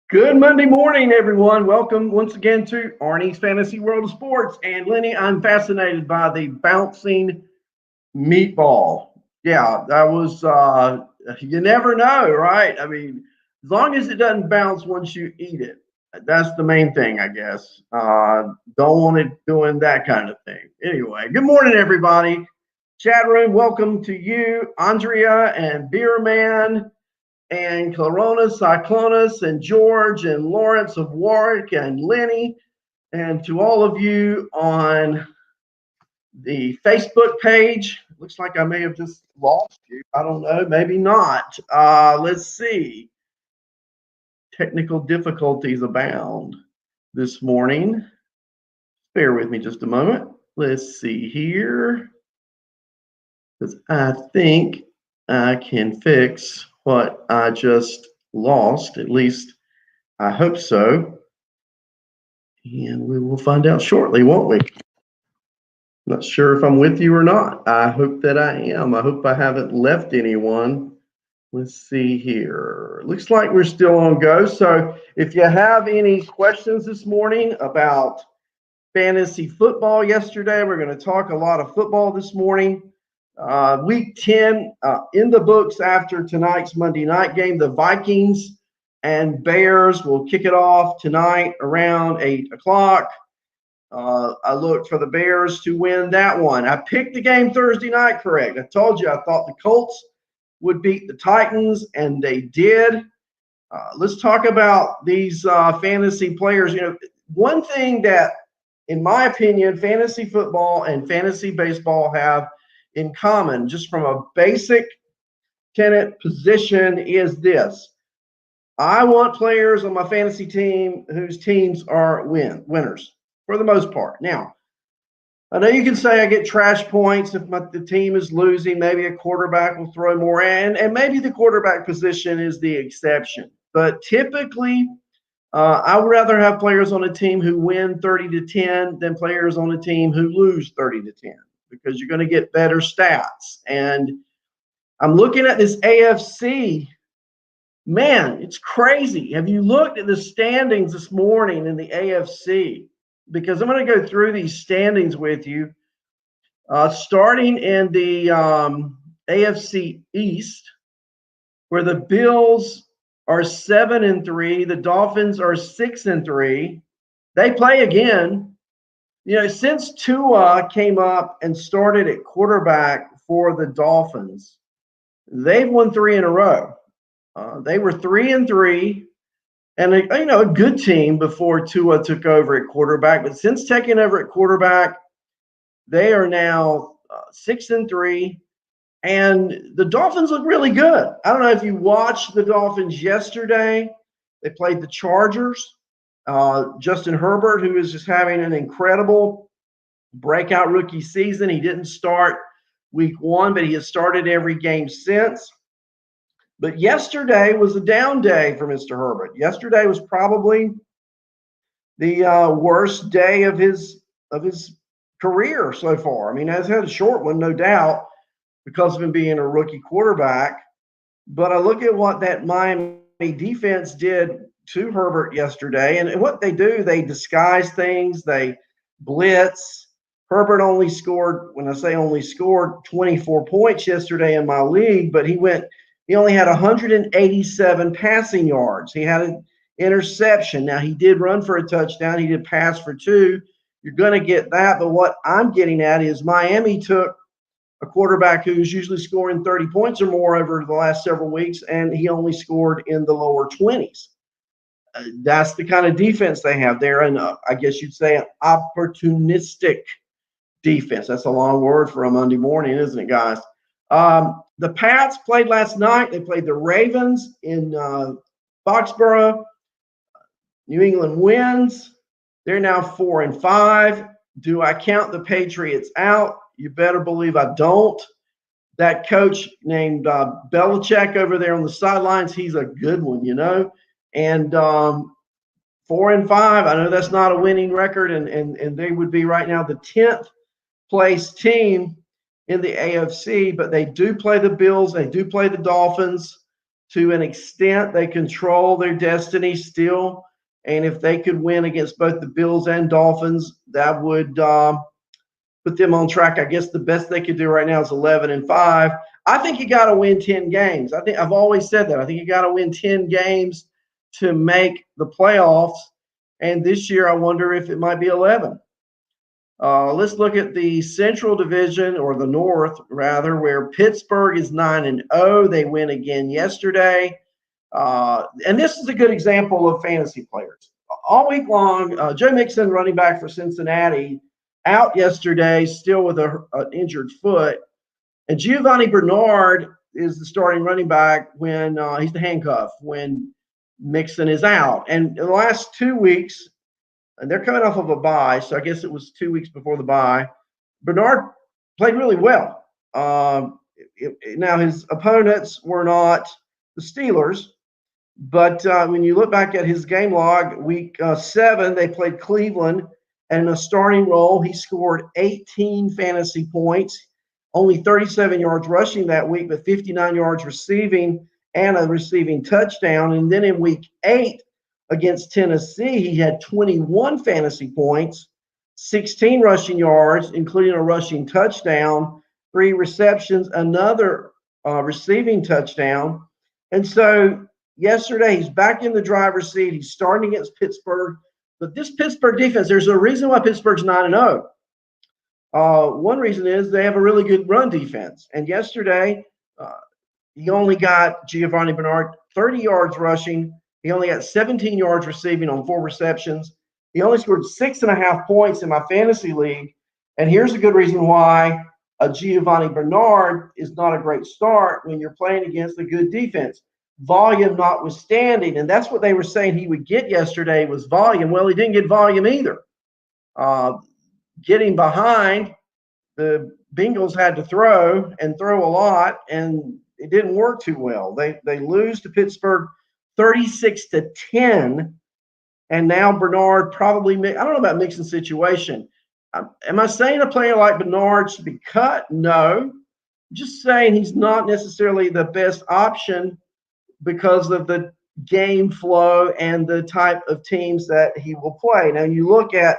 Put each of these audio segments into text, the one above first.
Good Monday morning, everyone. Welcome once again to Arnie's Fantasy World of Sports. And Lenny, I'm fascinated by the bouncing meatball. Yeah, that was, you never know, right? I mean, as long as it doesn't bounce once you eat it, that's the main thing, I guess. Don't want it doing that kind of thing. Anyway, good morning, everybody. Chat room, welcome to you, Andrea and Beer Man and Coronas, Cyclonus, and George, and Lawrence of Warwick, and Lenny, and to all of you on the Facebook page. Looks like I may have just lost you. I don't know, maybe not. Let's see. Technical difficulties abound this morning. Bear with me just a moment. Let's see here. Because I think I can fix what I just lost. At least I hope so. And we will find out shortly, won't we? Not sure if I'm with you or not. I hope that I am. I hope I haven't left anyone. Let's see here. Looks like we're still on go. So if you have any questions this morning about fantasy football yesterday, we're going to talk a lot of football this morning. Week 10 in the books after tonight's Monday night game. The Vikings and Bears will kick it off tonight around 8 o'clock. I looked for the Bears to win that one. I picked the game Thursday night correct. I told you I thought the Colts would beat the Titans, and they did. Let's talk about these fantasy players. You know, one thing that, in my opinion, fantasy football and fantasy baseball have in common, just from a basic tenet position, is this. I want players on my fantasy team whose teams are winners for the most part. Now, I know you can say I get trash points if the team is losing. Maybe a quarterback will throw more in, and maybe the quarterback position is the exception. But typically, I would rather have players on a team who win 30-10 than players on a team who lose 30-10 because you're going to get better stats. And I'm looking at this AFC. Man, it's crazy. Have you looked at the standings this morning in the AFC? Because I'm going to go through these standings with you. Starting in the AFC East, where the Bills are 7-3, the Dolphins are 6-3. They play again. You know, since Tua came up and started at quarterback for the Dolphins, they've won 3 in a row. They were 3-3, and a good team before Tua took over at quarterback. But since taking over at quarterback, they are now 6-3, and the Dolphins look really good. I don't know if you watched the Dolphins yesterday. They played the Chargers. Justin Herbert, who is just having an incredible breakout rookie season. He didn't start week 1, but he has started every game since. But yesterday was a down day for Mr. Herbert. Yesterday was probably the worst day of his career so far. I mean, he's had a short one, no doubt, because of him being a rookie quarterback. But I look at what that Miami defense did to Herbert yesterday, and what they do, they disguise things, they blitz. Herbert only scored, when I say only scored, 24 points yesterday in my league, but he only had 187 passing yards. He had an interception. Now, he did run for a touchdown. He did pass for 2. You're going to get that, but what I'm getting at is Miami took a quarterback who's usually scoring 30 points or more over the last several weeks, and he only scored in the lower 20s. That's the kind of defense they have there, and I guess you'd say an opportunistic defense. That's a long word for a Monday morning, isn't it, guys? The Pats played last night. They played the Ravens in Foxborough. New England wins. They're now 4-5. Do I count the Patriots out? You better believe I don't. That coach named Belichick over there on the sidelines, he's a good one, you know. And 4-5, I know that's not a winning record, and they would be right now the 10th place team in the AFC, but they do play the Bills. They do play the Dolphins. To an extent, they control their destiny still. And if they could win against both the Bills and Dolphins, that would put them on track. I guess the best they could do right now is 11-5. I think you got to win 10 games. I think I've always said that. I think you got to win 10 games to make the playoffs. And this year, I wonder if it might be 11. Let's look at the Central Division, or the North rather, where Pittsburgh is 9-0. They win again yesterday. And this is a good example of fantasy players. All week long, Joe Mixon, running back for Cincinnati, out yesterday, still with an injured foot. And Giovanni Bernard is the starting running back when he's the handcuff when Mixon is out. And in the last 2 weeks, and they're coming off of a bye, so I guess it was 2 weeks before the bye, Bernard played really well. Now, his opponents were not the Steelers, but when you look back at his game log, week 7, they played Cleveland, and in a starting role, he scored 18 fantasy points, only 37 yards rushing that week, but 59 yards receiving and a receiving touchdown. And then in week 8 against Tennessee, he had 21 fantasy points, 16 rushing yards, including a rushing touchdown, 3 receptions, another receiving touchdown. And so yesterday, he's back in the driver's seat. He's starting against Pittsburgh. But this Pittsburgh defense, there's a reason why Pittsburgh's 9-0. One reason is they have a really good run defense. And yesterday, he only got Giovanni Bernard 30 yards rushing. He only got 17 yards receiving on 4 receptions. He only scored 6.5 points in my fantasy league. And here's a good reason why Giovanni Bernard is not a great start when you're playing against a good defense. Volume notwithstanding, and that's what they were saying he would get yesterday was volume. Well, he didn't get volume either. Getting behind, the Bengals had to throw a lot, and it didn't work too well. They lose to Pittsburgh 36-10, and now Bernard probably, I don't know about Mixon's situation. Am I saying a player like Bernard should be cut? No. I'm just saying he's not necessarily the best option because of the game flow and the type of teams that he will play. Now, you look at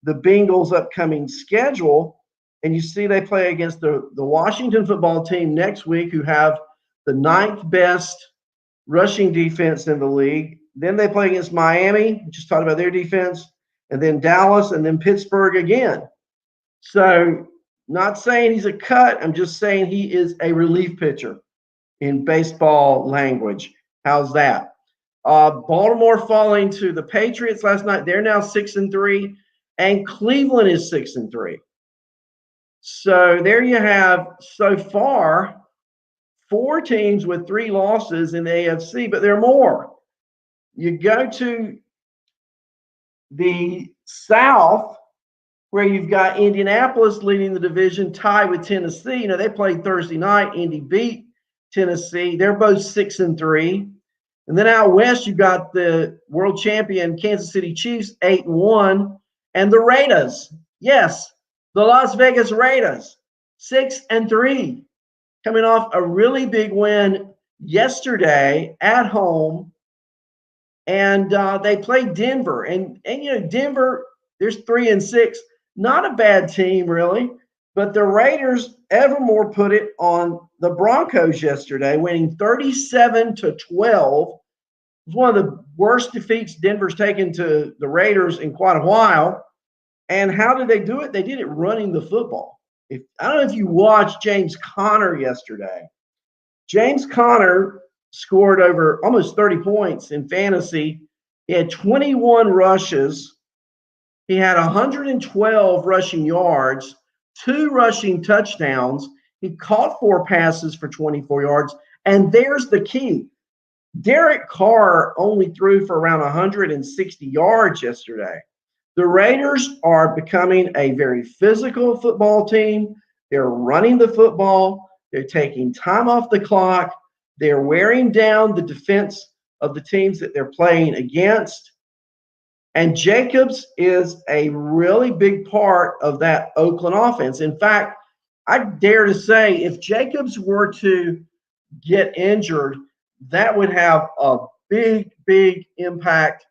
the Bengals' upcoming schedule, and you see they play against the Washington football team next week, who have the 9th best rushing defense in the league. Then they play against Miami, just talked about their defense, and then Dallas, and then Pittsburgh again. So, not saying he's a cut. I'm just saying he is a relief pitcher in baseball language. How's that? Baltimore falling to the Patriots last night. They're now 6-3, and Cleveland is 6-3. So there you have, so far, 4 teams with 3 losses in the AFC, but there are more. You go to the South, where you've got Indianapolis leading the division, tied with Tennessee. You know, they played Thursday night. Indy beat Tennessee. They're both 6-3. And then out west, you've got the world champion Kansas City Chiefs, 8-1, and the Raiders. Yes, the Las Vegas Raiders, 6-3, coming off a really big win yesterday at home. And they played Denver. And you know, Denver, there's 3-6. Not a bad team, really. But the Raiders, Evermore put it on the Broncos yesterday, winning 37-12. It was one of the worst defeats Denver's taken to the Raiders in quite a while. And how did they do it? They did it running the football. I don't know if you watched James Conner yesterday. James Conner scored over almost 30 points in fantasy. He had 21 rushes. He had 112 rushing yards, 2 rushing touchdowns. He caught 4 passes for 24 yards. And there's the key. Derek Carr only threw for around 160 yards yesterday. The Raiders are becoming a very physical football team. They're running the football. They're taking time off the clock. They're wearing down the defense of the teams that they're playing against. And Jacobs is a really big part of that Oakland offense. In fact, I dare to say if Jacobs were to get injured, that would have a big, big impact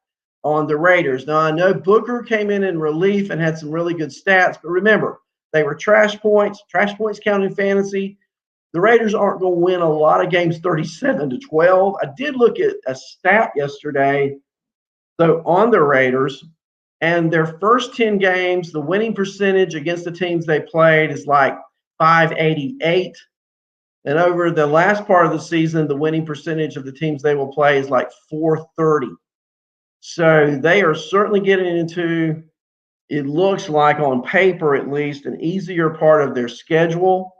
on the Raiders. Now, I know Booker came in relief and had some really good stats, but remember, they were trash points. Trash points count in fantasy. The Raiders aren't going to win a lot of games 37-12. I did look at a stat yesterday, though, on the Raiders, and their first 10 games, the winning percentage against the teams they played is like 588. And over the last part of the season, the winning percentage of the teams they will play is like 430. So they are certainly getting into, it looks like on paper at least, an easier part of their schedule.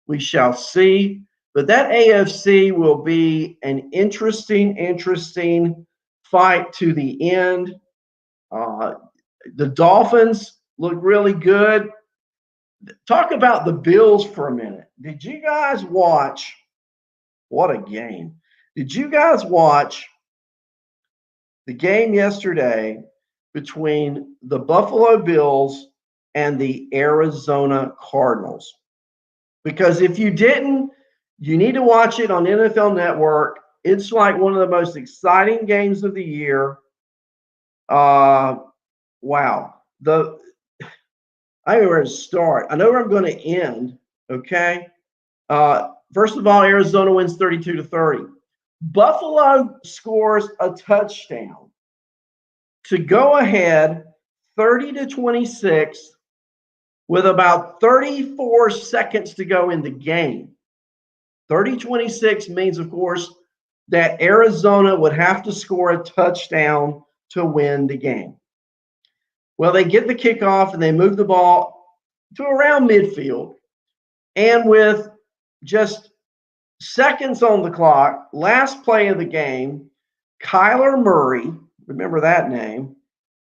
We shall see. But that AFC will be an interesting fight to the end. The Dolphins look really good. Talk about the Bills for a minute. Did you guys watch? What a game. Did you guys watch the game yesterday between the Buffalo Bills and the Arizona Cardinals? Because if you didn't, you need to watch it on NFL Network. It's like one of the most exciting games of the year. Wow. I know where to start. I know where I'm going to end. Okay. First of all, Arizona wins 32-30. Buffalo scores a touchdown to go ahead 30-26 with about 34 seconds to go in the game. 30-26 means, of course, that Arizona would have to score a touchdown to win the game. Well, they get the kickoff and they move the ball to around midfield. And with just seconds on the clock, last play of the game, Kyler Murray, remember that name,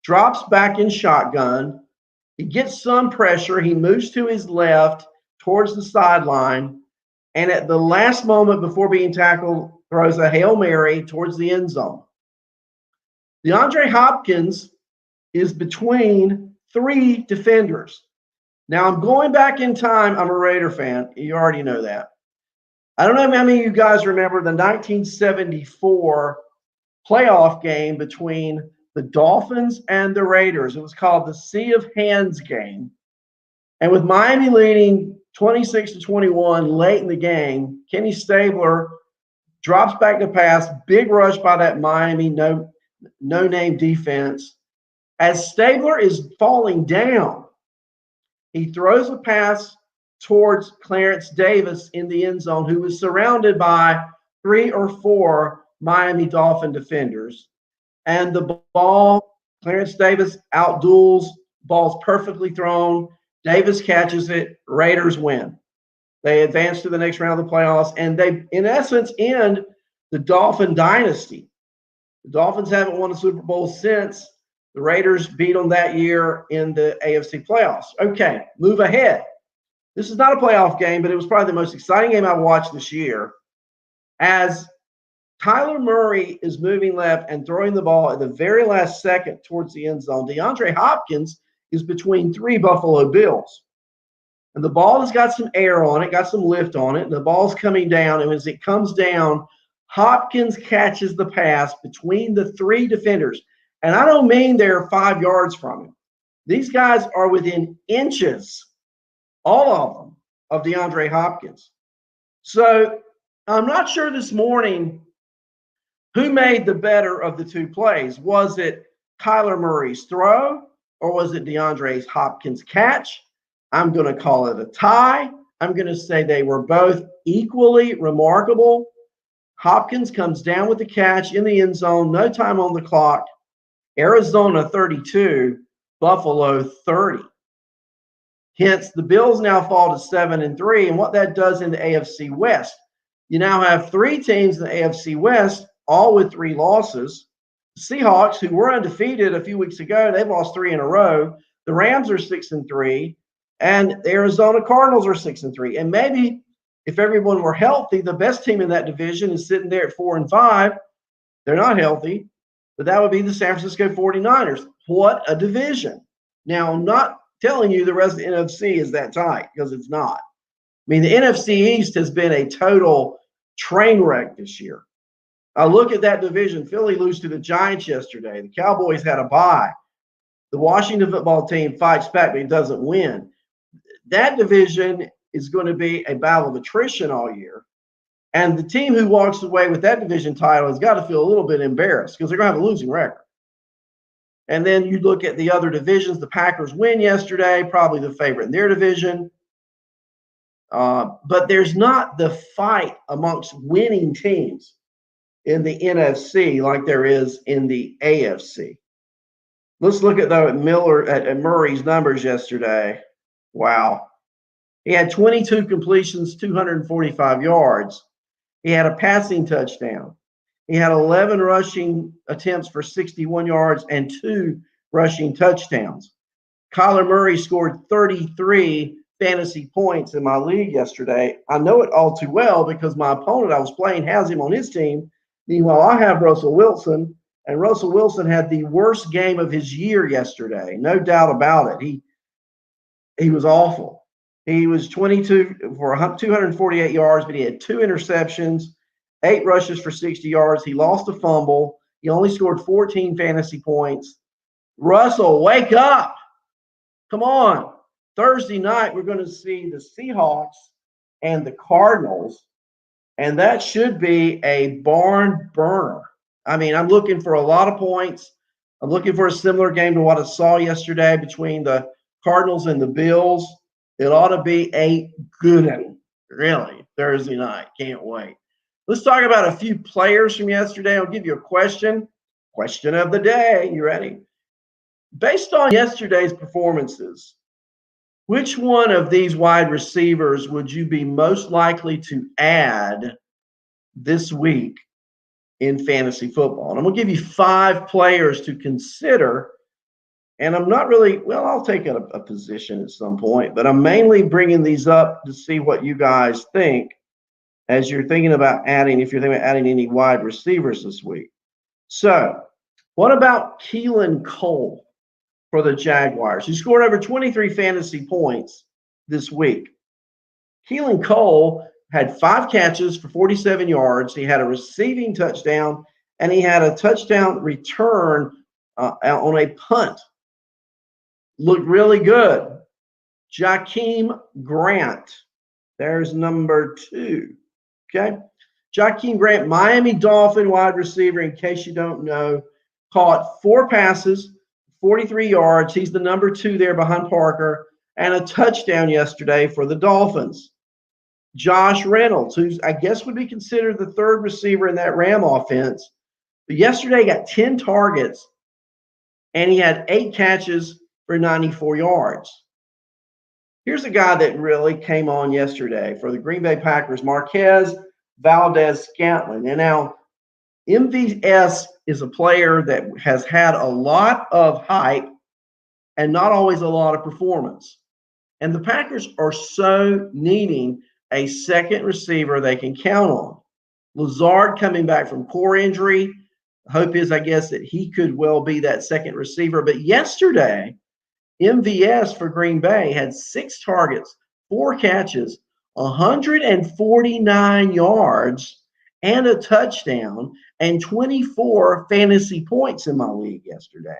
drops back in shotgun. He gets some pressure. He moves to his left towards the sideline. And at the last moment before being tackled, throws a Hail Mary towards the end zone. DeAndre Hopkins is between three defenders. Now, I'm going back in time. I'm a Raider fan. You already know that. I don't know how many of you guys remember the 1974 playoff game between the Dolphins and the Raiders. It was called the Sea of Hands game. And with Miami leading 26-21 late in the game, Kenny Stabler drops back to pass, big rush by that Miami no-name defense. As Stabler is falling down, he throws a pass towards Clarence Davis in the end zone, who was surrounded by 3 or 4 Miami Dolphin defenders. And the ball, Clarence Davis outduels, ball's perfectly thrown. Davis catches it. Raiders win. They advance to the next round of the playoffs, and they, in essence, end the Dolphin dynasty. The Dolphins haven't won a Super Bowl since. The Raiders beat them that year in the AFC playoffs. Okay, move ahead. This is not a playoff game, but it was probably the most exciting game I've watched this year. As Kyler Murray is moving left and throwing the ball at the very last second towards the end zone, DeAndre Hopkins is between 3 Buffalo Bills. And the ball has got some air on it, got some lift on it, and the ball's coming down. And as it comes down, Hopkins catches the pass between the 3 defenders. And I don't mean they're 5 yards from him. These guys are within inches, all of them, of DeAndre Hopkins. So I'm not sure this morning who made the better of the 2 plays. Was it Kyler Murray's throw or was it DeAndre Hopkins' catch? I'm going to call it a tie. I'm going to say they were both equally remarkable. Hopkins comes down with the catch in the end zone, no time on the clock. Arizona 32, Buffalo 30. Hence, the Bills now fall to 7-3, and what that does in the AFC West. You now have 3 teams in the AFC West, all with 3 losses. The Seahawks, who were undefeated a few weeks ago, they've lost 3 in a row. The Rams are 6-3, and the Arizona Cardinals are 6-3. And maybe if everyone were healthy, the best team in that division is sitting there at 4-5. They're not healthy, but that would be the San Francisco 49ers. What a division. Now, I'm not telling you the rest of the NFC is that tight, because it's not. I mean, the NFC East has been a total train wreck this year. I look at that division. Philly lose to the Giants yesterday. The Cowboys had a bye. The Washington football team fights back, but it doesn't win. That division is going to be a battle of attrition all year. And the team who walks away with that division title has got to feel a little bit embarrassed because they're going to have a losing record. And then you look at the other divisions. The Packers win yesterday, probably the favorite in their division. But there's not the fight amongst winning teams in the NFC like there is in the AFC. Let's look at Murray's numbers yesterday. Wow. He had 22 completions, 245 yards. He had a passing touchdown. He had 11 rushing attempts for 61 yards and 2 rushing touchdowns. Kyler Murray scored 33 fantasy points in my league yesterday. I know it all too well because my opponent I was playing has him on his team. Meanwhile, I have Russell Wilson, and Russell Wilson had the worst game of his year yesterday. No doubt about it. He was awful. He was 22 for 248 yards, but he had 2 interceptions, 8 rushes for 60 yards. He lost a fumble. He only scored 14 fantasy points. Russell, wake up. Come on. Thursday night, we're going to see the Seahawks and the Cardinals, and that should be a barn burner. I mean, I'm looking for a lot of points. I'm looking for a similar game to what I saw yesterday between the Cardinals and the Bills. It ought to be a good one, really, Thursday night. Can't wait. Let's talk about a few players from yesterday. I'll give you a question. Question of the day. You ready? Based on yesterday's performances, which one of these wide receivers would you be most likely to add this week in fantasy football? And I'm going to give you 5 players to consider. And I'm not really, well, I'll take a position at some point, but I'm mainly bringing these up to see what you guys think as you're thinking about adding, if you're thinking about adding any wide receivers this week. So, what about Keelan Cole for the Jaguars, who scored over 23 fantasy points this week? Keelan Cole had 5 catches for 47 yards. He had a receiving touchdown, and he had a touchdown return on a punt. Looked really good. Jakeem Grant. There's number 2. Okay. Jakeem Grant, Miami Dolphin wide receiver, in case you don't know, caught 4 passes, 43 yards. He's the number 2 there behind Parker, and a touchdown yesterday for the Dolphins. Josh Reynolds, who's I guess would be considered the 3rd receiver in that Ram offense, but yesterday got 10 targets, and he had 8 catches for 94 yards. Here's a guy that really came on yesterday for the Green Bay Packers, Marquez Valdez-Scantling. And now MVS is a player that has had a lot of hype and not always a lot of performance. And the Packers are so needing a second receiver they can count on. Lazard coming back from core injury. Hope is, I guess, that he could well be that second receiver. But yesterday, MVS for Green Bay had 6 targets, 4 catches, 149 yards, and a touchdown, and 24 fantasy points in my league yesterday.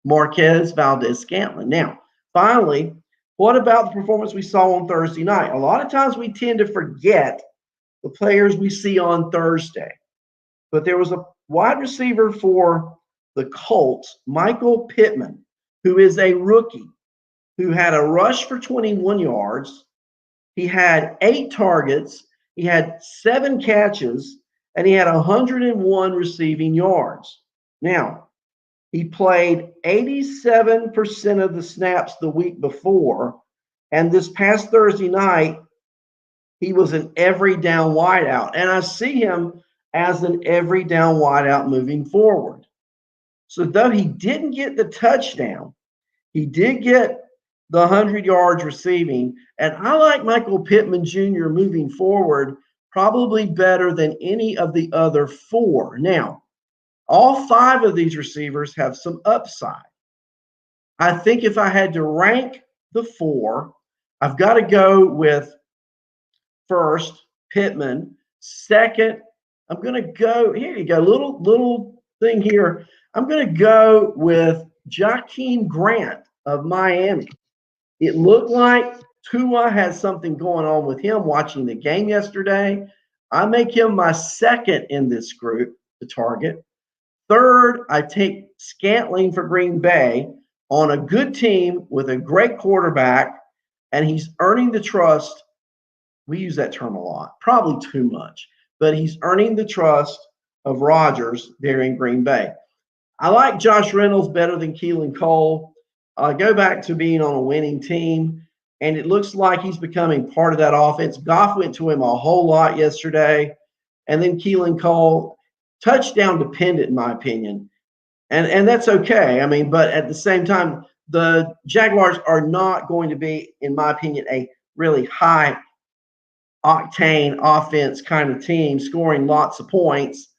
Marquez Valdez-Scantling. Now, finally, what about the performance we saw on Thursday night? A lot of times we tend to forget the players we see on Thursday. But there was a wide receiver for the Colts, Michael Pittman, who is a rookie, who had a rush for 21 yards. He had 8 targets. He had 7 catches, and he had 101 receiving yards. Now, he played 87% of the snaps the week before, and this past Thursday night, he was an every down wideout, and I see him as an every down wideout moving forward. So though he didn't get the touchdown, he did get the 100 yards receiving, and I like Michael Pittman Jr. moving forward probably better than any of the other 4. Now, all 5 of these receivers have some upside. I think if I had to rank the 4, I've got to go with first Pittman, second I'm going to go, here you go, little thing here. I'm going to go with Jakeem Grant of Miami. It looked like Tua has something going on with him watching the game yesterday. I make him my second in this group to target. Third, I take Scantling for Green Bay on a good team with a great quarterback, and he's earning the trust. We use that term a lot, probably too much, but he's earning the trust of Rodgers there in Green Bay. I like Josh Reynolds better than Keelan Cole. Go back to being on a winning team, and it looks like he's becoming part of that offense. Goff went to him a whole lot yesterday, and then Keelan Cole, touchdown dependent, in my opinion, and that's okay. I mean, but at the same time, the Jaguars are not going to be, in my opinion, a really high octane offense kind of team scoring lots of points.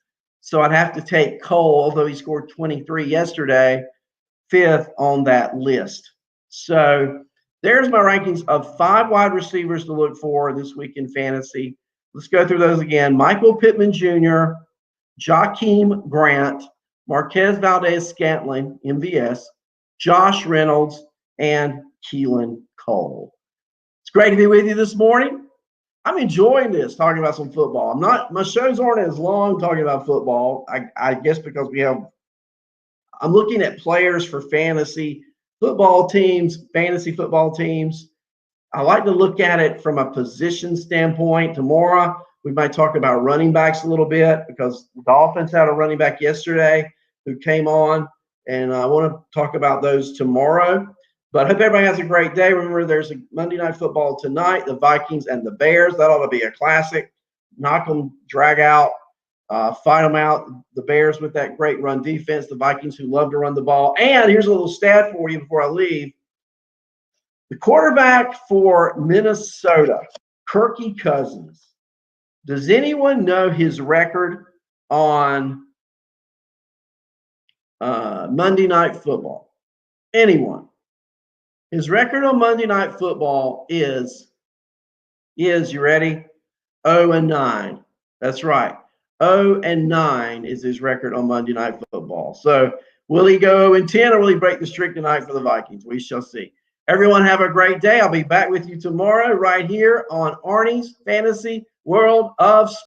So I'd have to take Cole, although he scored 23 yesterday, fifth on that list. So there's my rankings of 5 wide receivers to look for this week in fantasy. Let's go through those again. Michael Pittman Jr., Jakeem Grant, Marquez Valdez-Scantling, MVS, Josh Reynolds, and Keelan Cole. It's great to be with you this morning. I'm enjoying this, talking about some football. My shows aren't as long talking about football. I guess because I'm looking at players for fantasy football teams. I like to look at it from a position standpoint. Tomorrow, we might talk about running backs a little bit because the Dolphins had a running back yesterday who came on, and I want to talk about those tomorrow. But I hope everybody has a great day. Remember, there's a Monday Night Football tonight, the Vikings and the Bears. That ought to be a classic. Knock them, drag out, fight them out. The Bears with that great run defense, the Vikings who love to run the ball. And here's a little stat for you before I leave. The quarterback for Minnesota, Kirky Cousins. Does anyone know his record on Monday Night Football? Anyone? His record on Monday Night Football is you ready? 0-9. That's right. 0-9 is his record on Monday Night Football. So will he go 0-10 or will he break the streak tonight for the Vikings? We shall see. Everyone have a great day. I'll be back with you tomorrow right here on Arnie's Fantasy World of Sports.